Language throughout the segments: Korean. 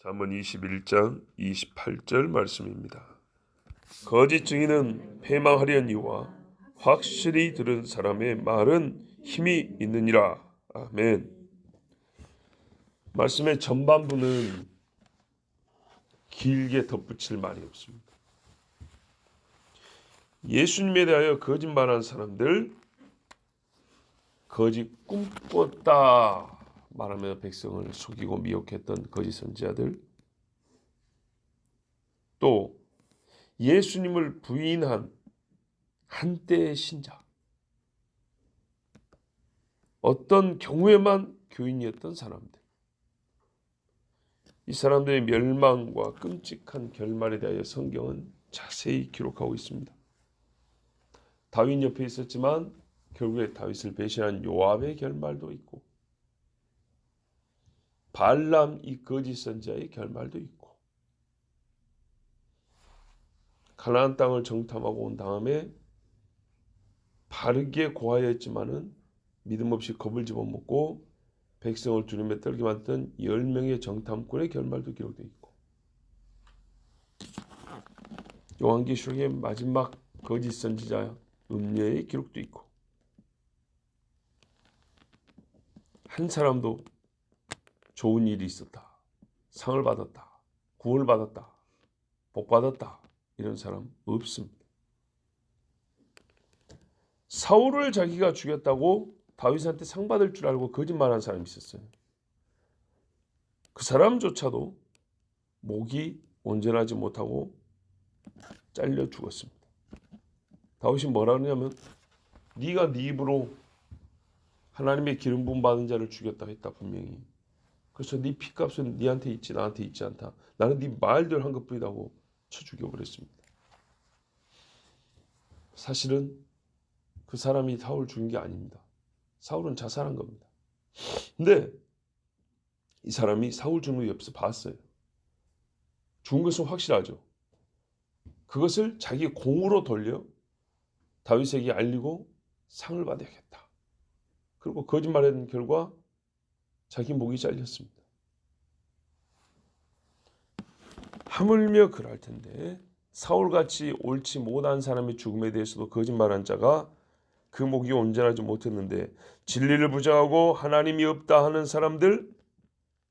잠언 21장 28절 말씀입니다. 거짓 증인은 패망하려니와 확실히 들은 사람의 말은 힘이 있느니라. 아멘. 말씀의 전반부는 길게 덧붙일 말이 없습니다. 예수님에 대하여 거짓말한 사람들, 거짓 꿈꿨다 말하며 백성을 속이고 미혹했던 거짓 선지자들, 또 예수님을 부인한 한때의 신자, 어떤 경우에만 교인이었던 사람들, 이 사람들의 멸망과 끔찍한 결말에 대하여 성경은 자세히 기록하고 있습니다. 다윗 옆에 있었지만 결국에 다윗을 배신한 요압의 결말도 있고, 발람 이 거짓 선지자의 결말도 있고, 가나안 땅을 정탐하고 온 다음에 바르게 고하였지만은 믿음 없이 겁을 집어먹고 백성을 두려움에 떨게 만든 10명의 정탐꾼의 결말도 기록되어 있고, 요한계시록의 마지막 거짓 선지자 음녀의 기록도 있고, 한 사람도 좋은 일이 있었다, 상을 받았다, 구원을 받았다, 복 받았다, 이런 사람 없습니다. 사울을 자기가 죽였다고 다윗한테 상 받을 줄 알고 거짓말한 사람이 있었어요. 그 사람조차도 목이 온전하지 못하고 잘려 죽었습니다. 다윗이 뭐라 그러냐면, 네가 네 입으로 하나님의 기름 부음 받은 자를 죽였다 했다 분명히. 그래서 네 피값은 네한테 있지 나한테 있지 않다. 나는 네 말들 한 것뿐이라고 쳐 죽여버렸습니다. 사실은 그 사람이 사울 죽인 게 아닙니다. 사울은 자살한 겁니다. 근데 이 사람이 사울 죽는 거 옆에서 봤어요. 죽은 것은 확실하죠. 그것을 자기 공으로 돌려 다윗에게 알리고 상을 받아야겠다. 그리고 거짓말한 결과 자기 목이 잘렸습니다. 하물며 그럴 텐데 사울같이 옳지 못한 사람의 죽음에 대해서도 거짓말한 자가 그 목이 온전하지 못했는데 진리를 부정하고 하나님이 없다 하는 사람들,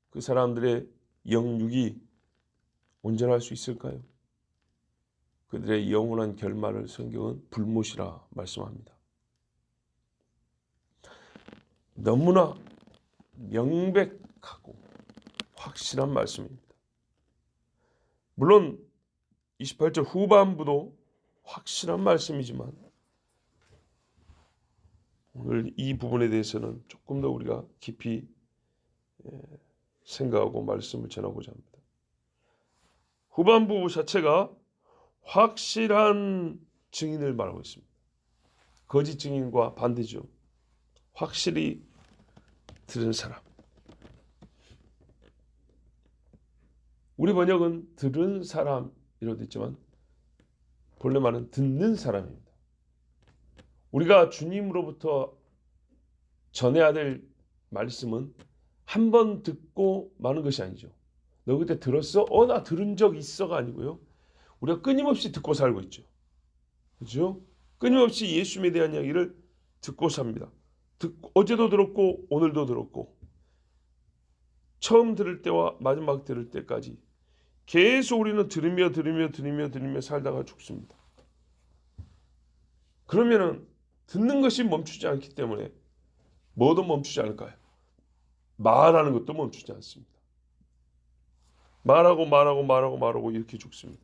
그 사람들의 영육이 온전할 수 있을까요? 그들의 영원한 결말을 성경은 불못이라 말씀합니다. 너무나 명백하고 확실한 말씀입니다. 물론 28절 후반부도 확실한 말씀이지만 오늘 이 부분에 대해서는 조금 더 우리가 깊이 생각하고 말씀을 전하고자 합니다. 후반부 자체가 확실한 증인을 말하고 있습니다. 거짓 증인과 반대죠. 확실히 들은 사람. 우리 번역은 들은 사람이라고 했지만 본래 말은 듣는 사람입니다. 우리가 주님으로부터 전해야 될 말씀은 한 번 듣고 마는 것이 아니죠. 너 그때 들었어? 나 들은 적 있어가 아니고요. 우리가 끊임없이 듣고 살고 있죠. 그렇죠? 끊임없이 예수님에 대한 이야기를 듣고 삽니다. 어제도 들었고 오늘도 들었고 처음 들을 때와 마지막 들을 때까지 계속 우리는 들으며 살다가 죽습니다. 그러면은 듣는 것이 멈추지 않기 때문에 뭐도 멈추지 않을까요? 말하는 것도 멈추지 않습니다. 말하고 이렇게 죽습니다.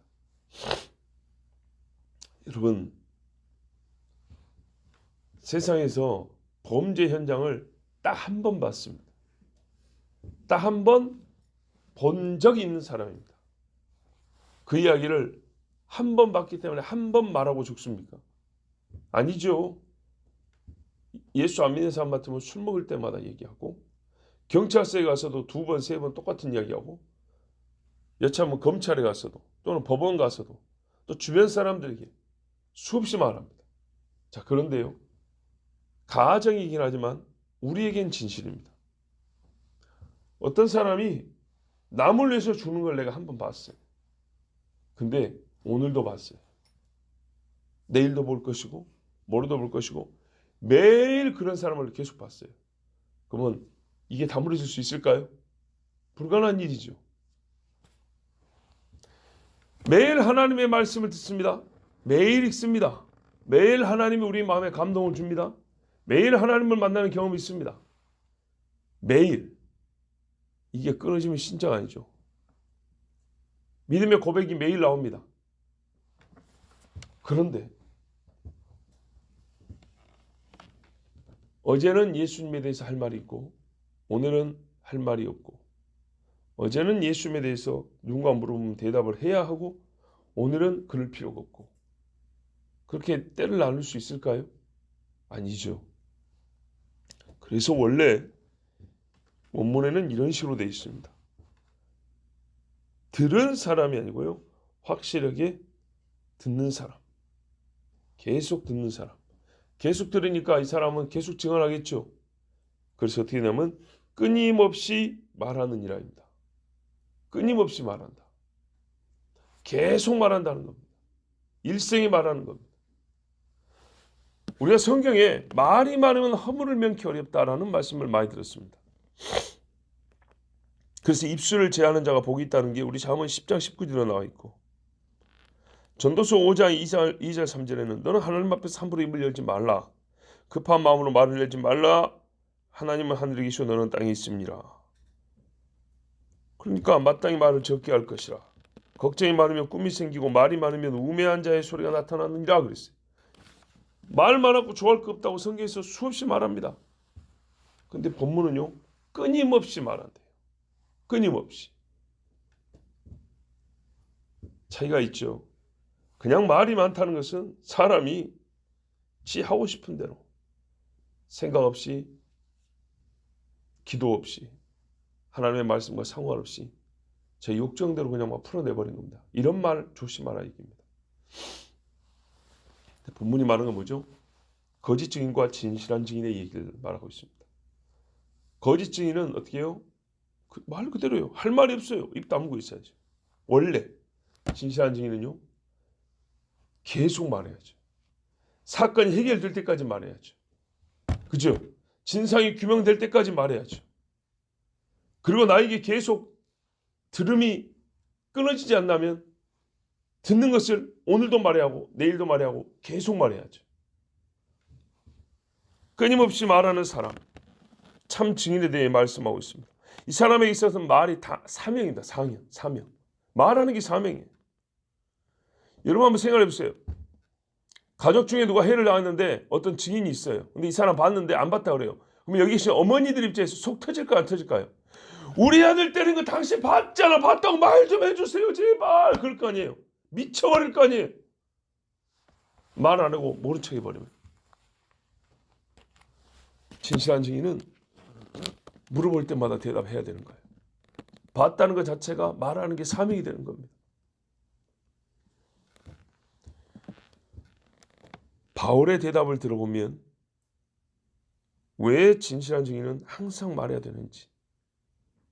여러분, 세상에서 범죄 현장을 딱 한 번 봤습니다. 딱 한 번 본 적이 있는 사람입니다. 그 이야기를 한 번 봤기 때문에 한 번 말하고 죽습니까? 아니죠. 예수 안 믿는 사람 같으면 술 먹을 때마다 얘기하고, 경찰서에 가서도 2번, 3번 똑같은 이야기하고, 여차하면 검찰에 가서도 또는 법원 가서도 또 주변 사람들에게 수없이 말합니다. 자, 그런데요, 가정이긴 하지만 우리에겐 진실입니다. 어떤 사람이 남을 위해서 주는 걸 내가 한 번 봤어요. 근데 오늘도 봤어요. 내일도 볼 것이고 모레도 볼 것이고 매일 그런 사람을 계속 봤어요. 그러면 이게 다물어질 수 있을까요? 불가능한 일이죠. 매일 하나님의 말씀을 듣습니다. 매일 읽습니다. 매일 하나님이 우리 마음에 감동을 줍니다. 매일 하나님을 만나는 경험이 있습니다. 매일. 이게 끊어지면 신자가 아니죠. 믿음의 고백이 매일 나옵니다. 그런데 어제는 예수님에 대해서 할 말이 있고 오늘은 할 말이 없고, 어제는 예수님에 대해서 누군가 물어보면 대답을 해야 하고 오늘은 그럴 필요가 없고, 그렇게 때를 나눌 수 있을까요? 아니죠. 그래서 원래 원문에는 이런 식으로 되어 있습니다. 들은 사람이 아니고요, 확실하게 듣는 사람. 계속 듣는 사람. 계속 들으니까 이 사람은 계속 증언하겠죠. 그래서 어떻게 되냐면 끊임없이 말하는 이라입니다. 끊임없이 말한다. 계속 말한다는 겁니다. 일생에 말하는 겁니다. 우리가 성경에 말이 많으면 허물을 면키 어렵다라는 말씀을 많이 들었습니다. 그래서 입술을 제하는 자가 복이 있다는 게 우리 잠언 10장 19절에 나와 있고, 전도서 5장 2절 3절에는 너는 하나님 앞에서 함부로 입을 열지 말라. 급한 마음으로 말을 열지 말라. 하나님은 하늘에 계시고 너는 땅에 있습니다. 그러니까 마땅히 말을 적게 할 것이라. 걱정이 많으면 꿈이 생기고 말이 많으면 우매한 자의 소리가 나타나느니라 그랬어요. 말 많았고 좋아할 거 없다고 성경에서 수없이 말합니다. 근데 본문은요, 끊임없이 말한대요. 끊임없이. 차이가 있죠. 그냥 말이 많다는 것은 사람이 지 하고 싶은 대로 생각 없이, 기도 없이, 하나님의 말씀과 상관없이 제 욕정대로 그냥 막 풀어내버린 겁니다. 이런 말 조심하라 이깁니다. 본문이 말하는 건 뭐죠? 거짓 증인과 진실한 증인의 얘기를 말하고 있습니다. 거짓 증인은 어떻게 해요? 말 그대로요. 할 말이 없어요. 입 다물고 있어야죠. 원래. 진실한 증인은요, 계속 말해야죠. 사건이 해결될 때까지 말해야죠. 그죠? 진상이 규명될 때까지 말해야죠. 그리고 나에게 계속 들음이 끊어지지 않다면 듣는 것을 오늘도 말해야 하고 내일도 말해야 하고 계속 말해야죠. 끊임없이 말하는 사람, 참 증인에 대해 말씀하고 있습니다. 이 사람에게 있어서는 말이 다 사명이다. 사명. 말하는 게 사명이에요. 여러분 한번 생각해 보세요. 가족 중에 누가 해를 당했는데 어떤 증인이 있어요. 근데 이 사람 봤는데 안 봤다 그래요. 그럼 여기 계신 어머니들 입장에서 속 터질까요, 안 터질까요? 우리 아들 때린 거 당신 봤잖아. 봤다고 말 좀 해주세요, 제발. 그럴 거 아니에요. 미쳐버릴 거 아니에요. 말 안 하고 모른 척 해버리면. 진실한 증인은 물어볼 때마다 대답해야 되는 거예요. 봤다는 것 자체가 말하는 게 사명이 되는 겁니다. 바울의 대답을 들어보면 왜 진실한 증인은 항상 말해야 되는지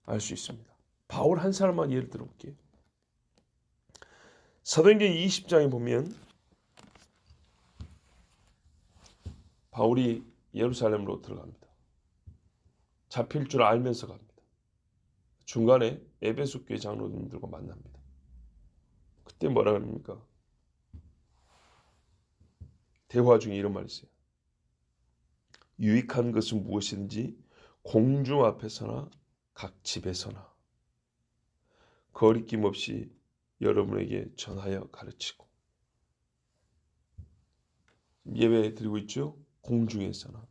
알 수 있습니다. 바울 한 사람만 예를 들어볼게요. 사도행전 20장에 보면 바울이 예루살렘으로 들어갑니다. 잡힐 줄 알면서 갑니다. 중간에 에베소 교회 장로님들과 만납니다. 그때 뭐라 그럽니까? 대화 중에 이런 말이 있어요. 유익한 것은 무엇이든지 공중 앞에서나 각 집에서나 거리낌 없이 여러분에게 전하여 가르치고. 예배 드리고 있죠? 공중에서나.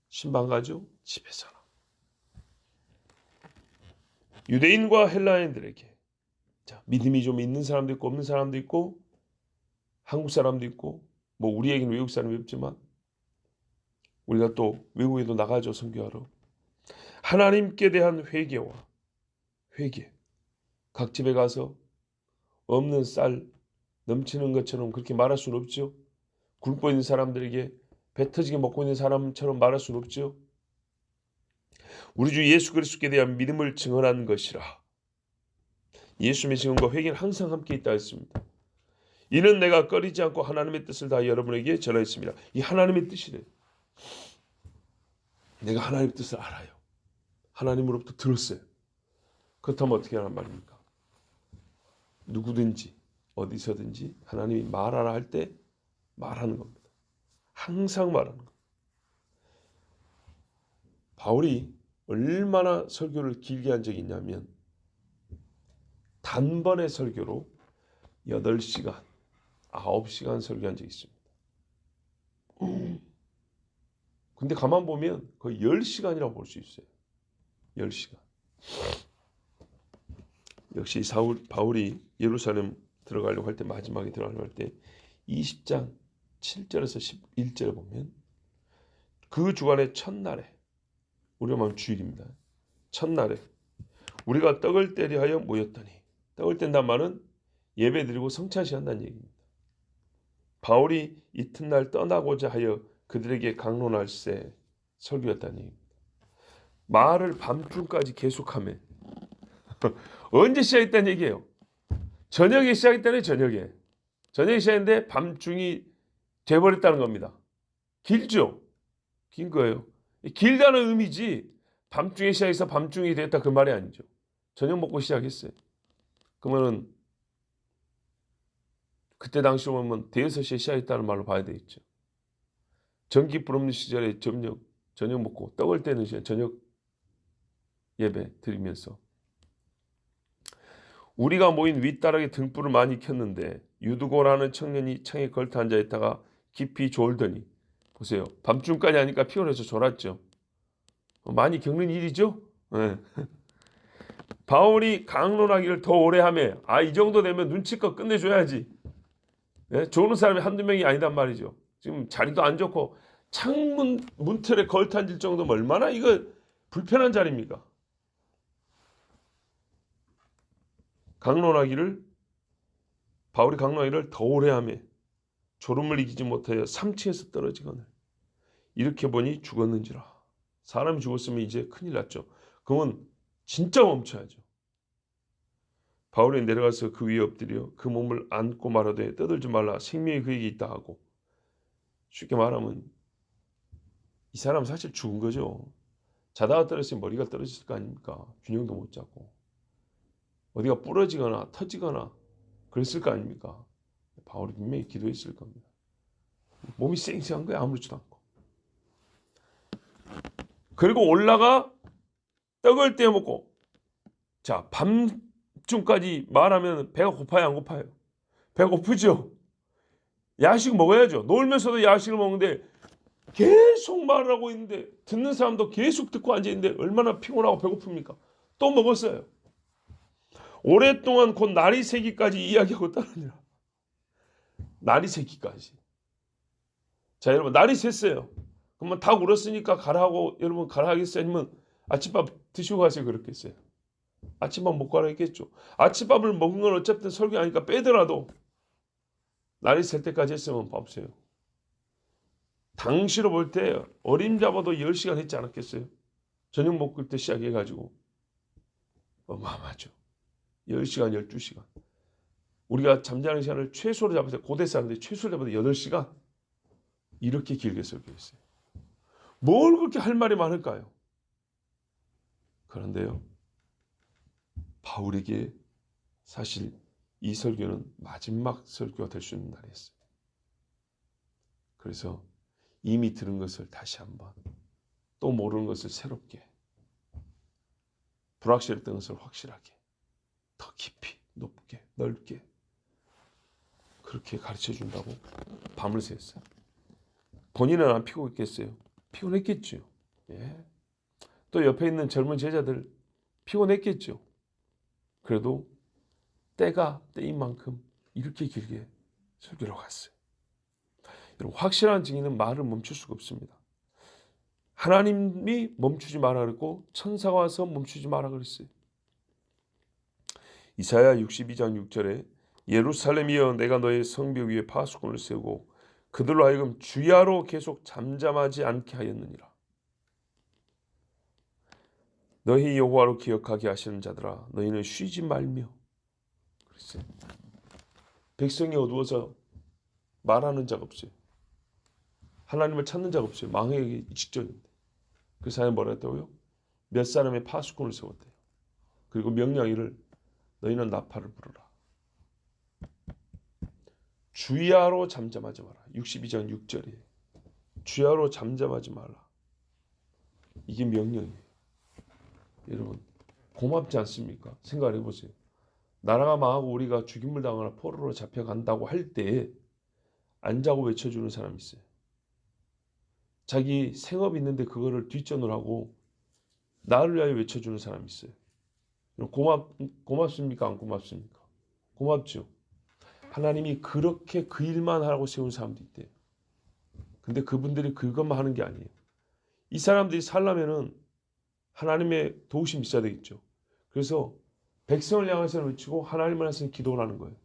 신방 가죠? 집에서나. 유대인과 헬라인들에게, 자, 믿음이 좀 있는 사람도 있고 없는 사람도 있고 한국 사람도 있고 뭐 우리에게는 외국 사람이 없지만 우리가 또 외국에도 나가죠, 선교하러. 하나님께 대한 회개, 각 집에 가서 없는 쌀 넘치는 것처럼 그렇게 말할 수는 없죠. 굶고 있는 사람들에게 배 터지게 먹고 있는 사람처럼 말할 수는 없죠. 우리 주 예수 그리스도께 대한 믿음을 증언한 것이라. 예수님의 증언과 회개는 항상 함께 있다 했습니다. 이는 내가 꺼리지 않고 하나님의 뜻을 다 여러분에게 전하였습니다. 이 하나님의 뜻이래. 내가 하나님의 뜻을 알아요. 하나님으로부터 들었어요. 그렇다면 어떻게 하란 말입니까? 누구든지 어디서든지 하나님이 말하라 할 때 말하는 겁니다. 항상 말하는 것. 바울이 얼마나 설교를 길게 한 적이 있냐면 단번에 설교로 8시간, 9시간 설교한 적이 있습니다. 근데 가만 보면 거의 10시간이라고 볼 수 있어요. 10시간. 역시 바울이 예루살렘 들어가려고 할 때, 마지막에 들어가려고 할 때 20장 7절에서 11절에 보면 그 주간의 첫날에, 우리가 말하면 주일입니다. 첫날에 우리가 떡을 떼려 하여 모였더니, 떡을 뗀단 말은 예배드리고 성찬식 한다는 얘기입니다. 바울이 이튿날 떠나고자 하여 그들에게 강론할세 설교였다는 얘기입니다. 말을 밤중까지 계속하며 언제 시작했다는 얘기예요? 저녁에 시작했다는 저녁에 시작했는데 밤중이 돼버렸다는 겁니다. 길죠? 긴 거예요. 길다는 의미지 밤중에 시작해서 밤중이 됐다 그 말이 아니죠. 저녁 먹고 시작했어요. 그러면은 그때 당시로 보면 대여섯 시에 시작했다는 말로 봐야 되겠죠. 전기불 없는 시절에 저녁 먹고 떡을 떼는 시간, 저녁 예배 드리면서 우리가 모인 윗다락에 등불을 많이 켰는데 유두고라는 청년이 창에 걸터 앉아 있다가 깊이 졸더니, 보세요. 밤중까지 하니까 피곤해서 졸았죠. 많이 겪는 일이죠. 네. 바울이 강론하기를 더 오래 하며 이 정도 되면 눈치껏 끝내줘야지. 네? 조는 사람이 한두 명이 아니단 말이죠. 지금 자리도 안 좋고 창문 문틀에 걸터 앉을 정도면 얼마나 이거 불편한 자리입니까? 바울이 강론하기를 더 오래 하며 졸음을 이기지 못하여 3층에서 떨어지거늘 이렇게 보니 죽었는지라. 사람이 죽었으면 이제 큰일 났죠. 그러면 진짜 멈춰야죠. 바울이 내려가서 그 위에 엎드려 그 몸을 안고 말하되 떠들지 말라, 생명이 그에게 있다 하고. 쉽게 말하면 이 사람은 사실 죽은 거죠. 자다가 떨어졌으면 머리가 떨어졌을 거 아닙니까? 균형도 못 잡고 어디가 부러지거나 터지거나 그랬을 거 아닙니까? 바울이 분명히 기도했을 겁니다. 몸이 쌩쌩한 거야, 아무렇지도 않고. 그리고 올라가 떡을 떼어 먹고, 자, 밤중까지 말하면 배가 고파요, 안 고파요? 배가 고프죠? 야식 먹어야죠. 놀면서도 야식을 먹는데 계속 말을 하고 있는데 듣는 사람도 계속 듣고 앉아있는데 얼마나 피곤하고 배고픕니까? 또 먹었어요. 오랫동안 곧 날이 새기까지 이야기하고 따르니라. 날이 새기까지. 자, 여러분, 날이 샜어요. 그러면 다 울었으니까 가라고, 여러분 가라 하겠어요? 아니면 아침밥 드시고 가세요? 그렇겠어요? 아침밥 먹고 가라 했겠죠. 아침밥을 먹는 건 어차피 설교하니까 빼더라도 날이 셀 때까지 했으면 봐보세요. 당시로 볼 때 어림잡아도 10시간 했지 않았겠어요? 저녁 먹을 때 시작해가지고 어마어마하죠. 10시간, 12시간. 우리가 잠자는 시간을 최소로 잡아서 고대 사람들이 최소로 잡아서 8시간 이렇게 길게 설교했어요. 뭘 그렇게 할 말이 많을까요? 그런데요, 바울에게 사실 이 설교는 마지막 설교가 될 수 있는 날이었어요. 그래서 이미 들은 것을 다시 한번, 또 모르는 것을 새롭게, 불확실했던 것을 확실하게, 더 깊이, 높게, 넓게 그렇게 가르쳐준다고 밤을 새웠어요. 본인은 안 피곤했겠어요? 피곤했겠죠. 예. 또 옆에 있는 젊은 제자들 피곤했겠죠. 그래도 때가 때인 만큼 이렇게 길게 설교를 갔어요. 여러분, 확실한 증인은 말을 멈출 수가 없습니다. 하나님이 멈추지 마라 그랬고 천사가 와서 멈추지 마라 그랬어요. 이사야 62장 6절에 예루살렘이여 내가 너의 성벽 위에 파수꾼을 세우고 그들로 하여금 주야로 계속 잠잠하지 않게 하였느니라. 너희 여호와로 기억하게 하시는 자들아, 너희는 쉬지 말며 그랬어요. 백성이 어두워서 말하는 자가 없어요. 하나님을 찾는 자가 없어요. 망하기 직전인데. 그 사람이 뭐라 했다고요? 몇 사람의 파수꾼을 세웠대요. 그리고 명령이를 너희는 나팔을 불어라. 주야로 잠잠하지 마라. 62장 6절이에요. 주야로 잠잠하지 말라. 이게 명령이에요. 여러분 고맙지 않습니까? 생각해 보세요. 나라가 망하고 우리가 죽임을 당하거나 포로로 잡혀간다고 할 때 안 자고 외쳐주는 사람이 있어요. 자기 생업이 있는데 그거를 뒷전을 하고 나를 위하여 외쳐주는 사람이 있어요. 고맙습니까? 안 고맙습니까? 고맙죠. 하나님이 그렇게 그 일만 하라고 세운 사람도 있대요. 근데 그분들이 그것만 하는 게 아니에요. 이 사람들이 살려면은 하나님의 도우심이 있어야 되겠죠. 그래서 백성을 향해서는 외치고 하나님을 향해서는 기도를 하는 거예요.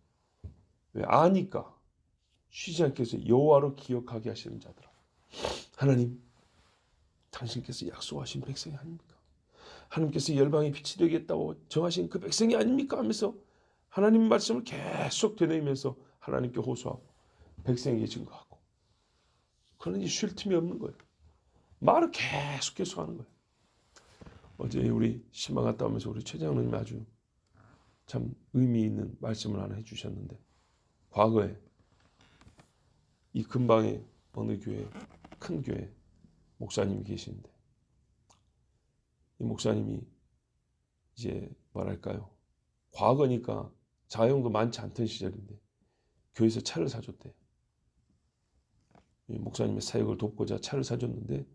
왜? 아니까. 쉬지 않게 해서 여호와로 기억하게 하시는 자들아. 하나님, 당신께서 약속하신 백성이 아닙니까? 하나님께서 열방의 빛이 되겠다고 정하신 그 백성이 아닙니까? 하면서 하나님 말씀을 계속 되뇌이면서 하나님께 호소하고 백성에게 증거하고. 그러니 쉴 틈이 없는 거예요. 말을 계속 하는 거예요. 어제 우리 신방 갔다 오면서 우리 최장로님이 아주 참 의미 있는 말씀을 하나 해주셨는데, 과거에 이 근방에 어느 교회, 큰 교회 목사님이 계시는데, 이 목사님이 이제 뭐랄까요, 과거니까 자영도 많지 않던 시절인데 교회에서 차를 사줬대. 이 목사님의 사역을 돕고자 차를 사줬는데,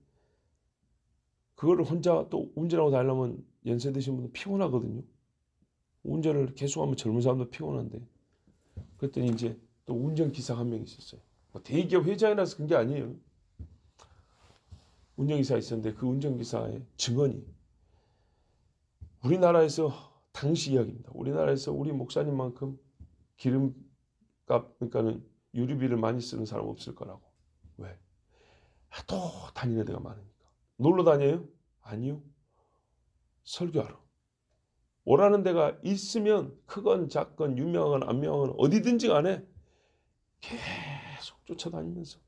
그거를 혼자 또 운전하고 다니려면 연세 드신 분은 피곤하거든요. 운전을 계속하면 젊은 사람도 피곤한데, 그랬더니 이제 또 운전기사 한 명 있었어요. 대기업 회장이라서 그런 게 아니에요. 운전기사 있었는데 그 운전기사의 증언이, 우리나라에서 당시 이야기입니다. 우리나라에서 우리 목사님만큼 기름값, 그러니까는 유류비를 많이 쓰는 사람 없을 거라고. 왜? 하도 다니는 데가 많으니까. 놀러 다녀요? 아니요. 설교하러. 오라는 데가 있으면 크건 작건 유명한 안 유명한 어디든지 간에 계속 쫓아다니면서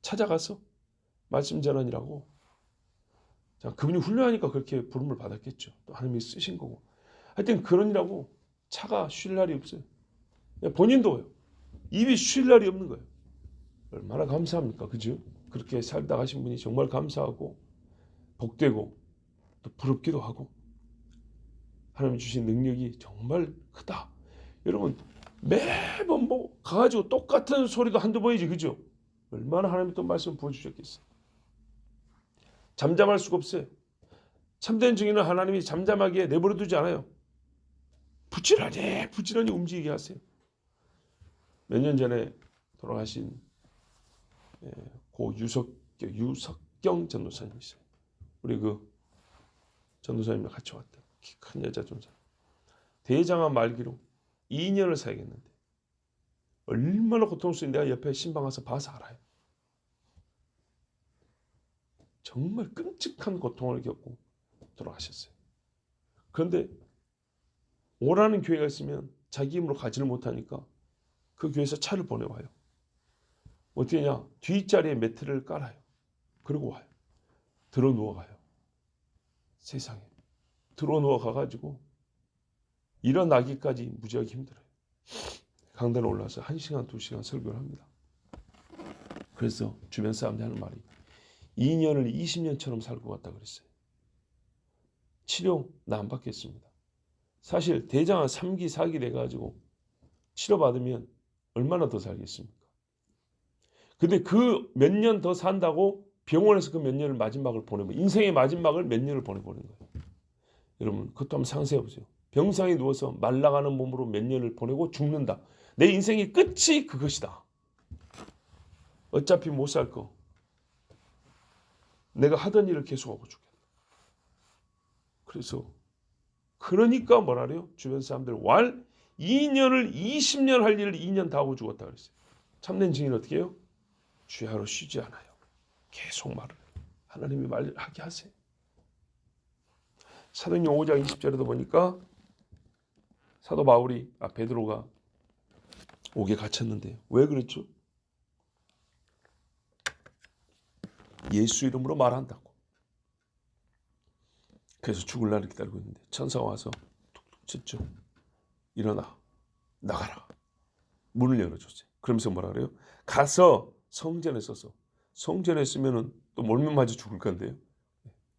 찾아가서 말씀 전환이라고. 자, 그분이 훌륭하니까 그렇게 부름을 받았겠죠. 또 하나님이 쓰신 거고. 하여튼 그러니라고 차가 쉴 날이 없어요. 본인도요. 입이 쉴 날이 없는 거예요. 얼마나 감사합니까? 그죠? 그렇게 살다 가신 분이 정말 감사하고 복되고 또 부럽기도 하고, 하나님 주신 능력이 정말 크다. 여러분 매번 뭐 가가지고 똑같은 소리도 한두 번이지, 그죠? 얼마나 하나님이 또 말씀 부어주셨겠어요. 잠잠할 수가 없어요. 참된 증인은 하나님이 잠잠하게 내버려 두지 않아요. 부지런히 움직이게 하세요. 몇 년 전에 돌아가신 고 유석경 전도사님 있어요. 우리 그 전도사님과 같이 왔던 키 큰 여자 전도사. 대장암 말기로 2년을 살겠는데 얼마나 고통스러운지 내가 옆에 신방 가서 봐서 알아요. 정말 끔찍한 고통을 겪고 돌아가셨어요. 그런데 오라는 교회가 있으면 자기 힘으로 가지를 못하니까 그 교회에서 차를 보내와요. 어떻게 하냐? 뒷자리에 매트를 깔아요. 그러고 와요. 들어 누워가요. 세상에. 들어 누워가가지고 일어나기까지 무지하게 힘들어요. 강단에 올라서 1시간, 2시간 설교를 합니다. 그래서 주변 사람들이 하는 말이 2년을 20년처럼 살 것 같다 그랬어요. 치료 나 안 받겠습니다. 사실 대장암 3기, 4기 돼가지고 치료받으면 얼마나 더 살겠습니까? 근데 그 몇 년 더 산다고 병원에서 그 몇 년을 마지막을 보내고, 인생의 마지막을 몇 년을 보내버린 거예요. 여러분 그것도 한번 상상해 보세요. 병상에 누워서 말라가는 몸으로 몇 년을 보내고 죽는다. 내 인생의 끝이 그것이다. 어차피 못 살 거. 내가 하던 일을 계속하고 죽겠다. 그래서 그러니까 뭐라래요? 주변 사람들 2년을 20년 할 일을 2년 다 하고 죽었다 그랬어요. 참된 증인 어떻게 해요? 주야로 쉬지 않아요. 계속 말을 해요. 하나님이 말하게 하세요. 사도행전 5장 20절에도 보니까 사도 바울이 베드로가 옥에 갇혔는데요. 왜 그랬죠? 예수 이름으로 말한다고. 그래서 죽을 날을 기다리고 있는데 천사가 와서 툭툭 쳤죠. 일어나, 나가라. 문을 열어줬어요. 그러면서 뭐라 그래요? 가서 성전에 서서, 성전에 쓰면은 또 몰면 맞아 죽을 건데요.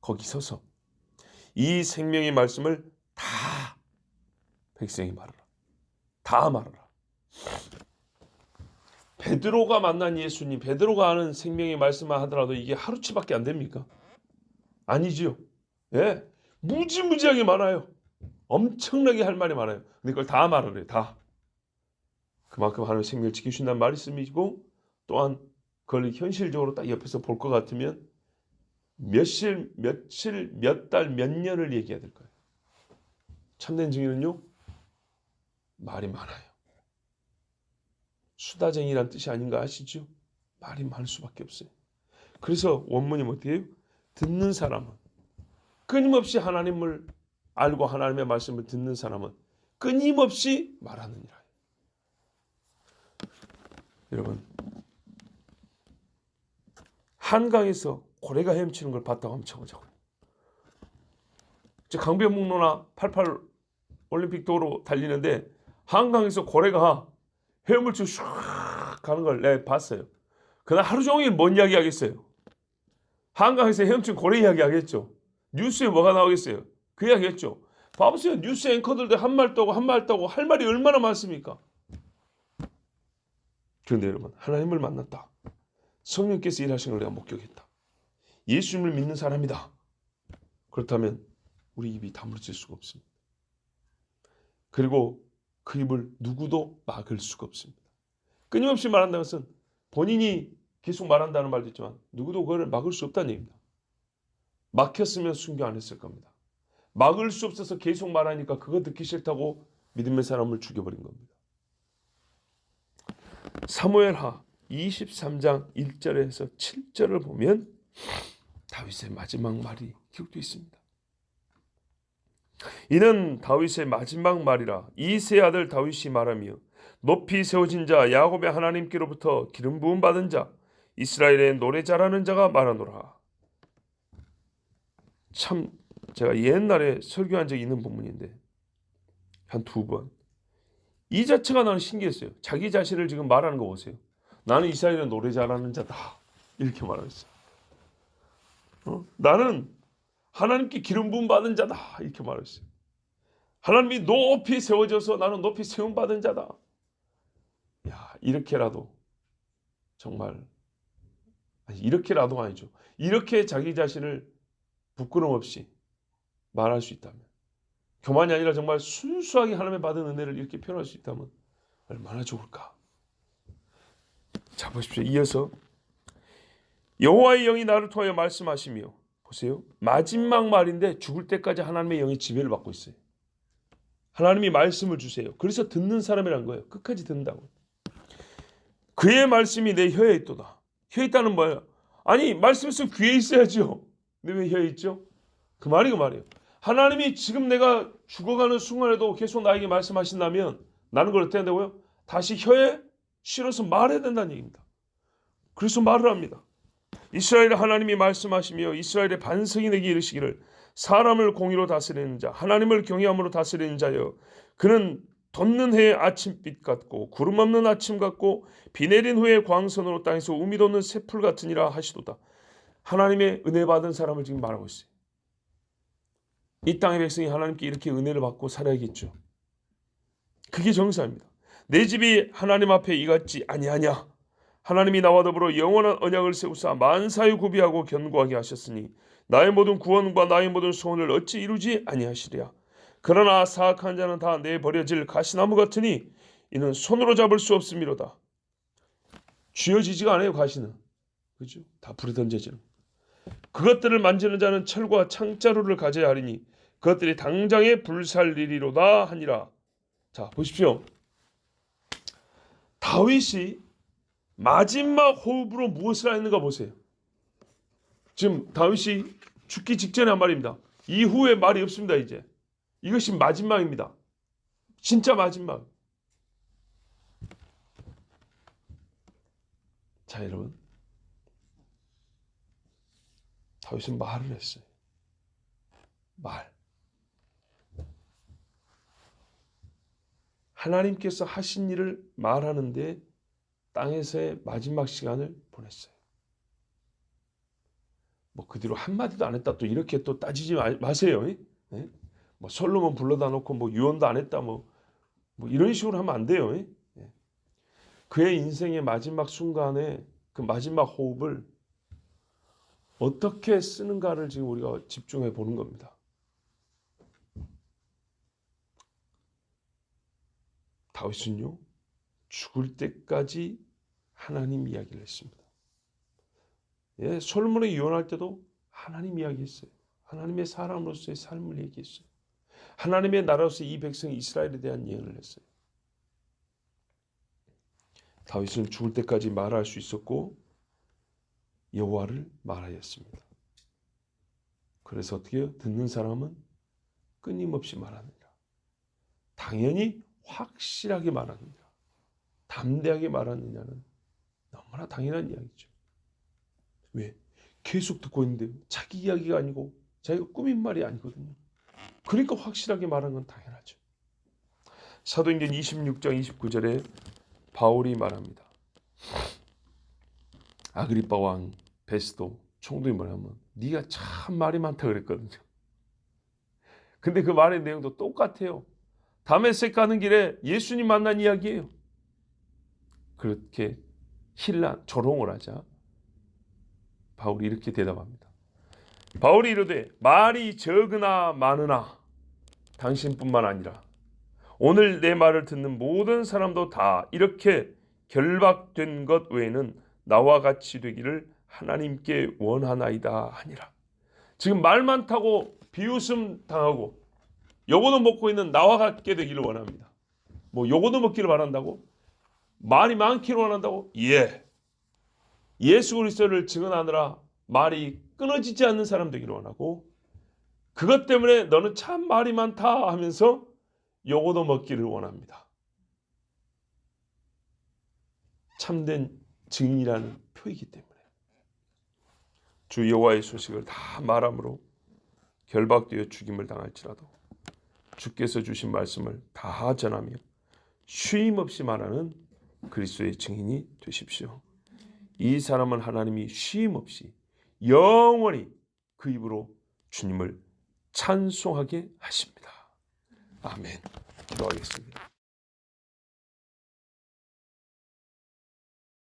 거기 서서 이 생명의 말씀을 다 백성이 말하라. 다 말하라. 베드로가 만난 예수님, 베드로가 아는 생명의 말씀만 하더라도 이게 하루치밖에 안 됩니까? 아니지요. 예, 무지무지하게 많아요. 엄청나게 할 말이 많아요. 근데 그걸 다 말하래요. 다. 그만큼 하나님의 생명을 지키신다는 말씀이고, 또한 그걸 현실적으로 딱 옆에서 볼 것 같으면 며칠, 몇 달, 몇 년을 얘기해야 될 거예요. 참된 증인은요, 말이 많아요. 수다쟁이란 뜻이 아닌가 아시죠? 말이 많을 수밖에 없어요. 그래서 원문이 어떻게 해요? 듣는 사람은, 끊임없이 하나님을 알고 하나님의 말씀을 듣는 사람은 끊임없이 말하느니라. 여러분, 한강에서 고래가 헤엄치는 걸 봤다고 한번 쳐보자고요. 강변북로나 88 올림픽 도로 달리는데 한강에서 고래가 헤엄을 치고 슉 가는 걸 내가 봤어요. 그날 하루 종일 뭔 이야기 하겠어요? 한강에서 헤엄친 고래 이야기 하겠죠. 뉴스에 뭐가 나오겠어요? 그 이야기 했죠. 봐보세요. 뉴스 앵커들도 한 말 떠고 한 말 떠고 할 말이 얼마나 많습니까? 그런데 여러분, 하나님을 만났다. 성령께서 일하시는 걸 내가 목격했다. 예수님을 믿는 사람이다. 그렇다면 우리 입이 다물어질 수가 없습니다. 그리고 그 입을 누구도 막을 수가 없습니다. 끊임없이 말한다는 것은 본인이 계속 말한다는 말도 있지만 누구도 그걸 막을 수 없다는 얘기입니다. 막혔으면 순교 안 했을 겁니다. 막을 수 없어서 계속 말하니까 그거 듣기 싫다고 믿음의 사람을 죽여버린 겁니다. 사무엘하 23장 1절에서 7절을 보면 다윗의 마지막 말이 기록되어 있습니다. 이는 다윗의 마지막 말이라. 이세 아들 다윗이 말하며 높이 세워진 자 야곱의 하나님께로부터 기름 부음 받은 자 이스라엘의 노래 잘하는 자가 말하노라. 참 제가 옛날에 설교한 적이 있는 본문인데 한 2번 이 자체가 나는 신기했어요. 자기 자신을 지금 말하는 거 보세요. 나는 이스라엘의 노래 잘하는 자다 이렇게 말하고 있어요. 나는 하나님께 기름 부음 받은 자다 이렇게 말하고 있어요. 하나님이 높이 세워져서 나는 높이 세움 받은 자다. 야, 이렇게라도 정말 이렇게라도가 아니죠. 이렇게 자기 자신을 부끄럼 없이 말할 수 있다면, 교만이 아니라 정말 순수하게 하나님의 받은 은혜를 이렇게 표현할 수 있다면 얼마나 좋을까. 자, 보십시오. 이어서 여호와의 영이 나를 통하여 말씀하시며, 보세요. 마지막 말인데 죽을 때까지 하나님의 영이 지배를 받고 있어요. 하나님이 말씀을 주세요. 그래서 듣는 사람이란 거예요. 끝까지 듣는다고. 그의 말씀이 내 혀에 있도다. 혀에 있다는 뭐예요? 아니, 말씀 있으면 귀에 있어야죠. 근데 왜 혀에 있죠? 그 말이에요. 하나님이 지금 내가 죽어가는 순간에도 계속 나에게 말씀하신다면 나는 그걸 어떻게 한다고요? 다시 혀에 실어서 말해야 된다는 얘기입니다. 그래서 말을 합니다. 이스라엘 하나님이 말씀하시며 이스라엘의 반석이 내게 이르시기를 사람을 공의로 다스리는 자 하나님을 경외함으로 다스리는 자여 그는 돋는 해의 아침빛 같고 구름 없는 아침 같고 비 내린 후에 광선으로 땅에서 우미 돋는 새풀 같으니라 하시도다. 하나님의 은혜 받은 사람을 지금 말하고 있어요. 이 땅의 백성이 하나님께 이렇게 은혜를 받고 살아야겠죠. 그게 정사입니다. 내 집이 하나님 앞에 이같지 아니하냐. 하나님이 나와 더불어 영원한 언약을 세우사 만사에 구비하고 견고하게 하셨으니 나의 모든 구원과 나의 모든 소원을 어찌 이루지 아니하시랴. 그러나 사악한 자는 다 내버려질 가시나무 같으니 이는 손으로 잡을 수 없음이로다. 쥐어지지가 않아요. 가시는. 그렇죠? 다 불에 던져지는. 그것들을 만지는 자는 철과 창자루를 가져야 하리니 그것들이 당장에 불살리리로다 하니라. 자, 보십시오. 다윗이 마지막 호흡으로 무엇을 했는가 보세요. 지금 다윗이 죽기 직전에 한 말입니다. 이후에 말이 없습니다. 이제 이것이 마지막입니다. 진짜 마지막. 자, 여러분, 다윗은 말을 했어요. 말. 하나님께서 하신 일을 말하는데 땅에서의 마지막 시간을 보냈어요. 뭐 그 뒤로 한마디도 안 했다 또 이렇게 또 따지지 마세요. 네? 뭐 솔로몬 불러다 놓고 뭐 유언도 안 했다 뭐 이런 식으로 하면 안 돼요. 네? 그의 인생의 마지막 순간에 그 마지막 호흡을 어떻게 쓰는가를 지금 우리가 집중해 보는 겁니다. 다윗은요, 죽을 때까지 하나님 이야기를 했습니다. 예, 솔로몬이 유언할 때도 하나님 이야기했어요. 하나님의 사람으로서의 삶을 얘기했어요. 하나님의 나라로서 이 백성 이스라엘에 대한 예언을 했어요. 다윗은 죽을 때까지 말할 수 있었고 여호와를 말하였습니다. 그래서 어떻게 해요? 듣는 사람은 끊임없이 말하느니라. 당연히 확실하게 말하느니라. 담대하게 말하느냐는 너무나 당연한 이야기죠. 왜? 계속 듣고 있는데 자기 이야기가 아니고 자기가 꾸민 말이 아니거든요. 그러니까 확실하게 말하는 건 당연하죠. 사도행전 26장 29절에 바울이 말합니다. 아그리빠 왕 베스도 총독이 뭐냐면 네가 참 말이 많다 그랬거든요. 근데 그 말의 내용도 똑같아요. 다메섹 가는 길에 예수님 만난 이야기예요. 그렇게 조롱을 하자 바울이 이렇게 대답합니다. 바울이 이르되 말이 적으나 많으나 당신뿐만 아니라 오늘 내 말을 듣는 모든 사람도 다 이렇게 결박된 것 외에는 나와 같이 되기를 하나님께 원하나이다 하니라. 지금 말 많다고 비웃음 당하고 요거도 먹고 있는 나와 같게 되기를 원합니다. 뭐 요거도 먹기를 바란다고? 말이 많기를 원한다고? 예. 예수 그리스도를 증언하느라 말이 끊어지지 않는 사람 되기를 원하고 그것 때문에 너는 참 말이 많다 하면서 요거도 먹기를 원합니다. 참된 증인이라는 표이기 때문에 주 여호와의 소식을 다 말함으로 결박되어 죽임을 당할지라도 주께서 주신 말씀을 다 전하며 쉼 없이 말하는 그리스도의 증인이 되십시오. 이 사람은 하나님이 쉼 없이 영원히 그 입으로 주님을 찬송하게 하십니다. 아멘. 기도하겠습니다.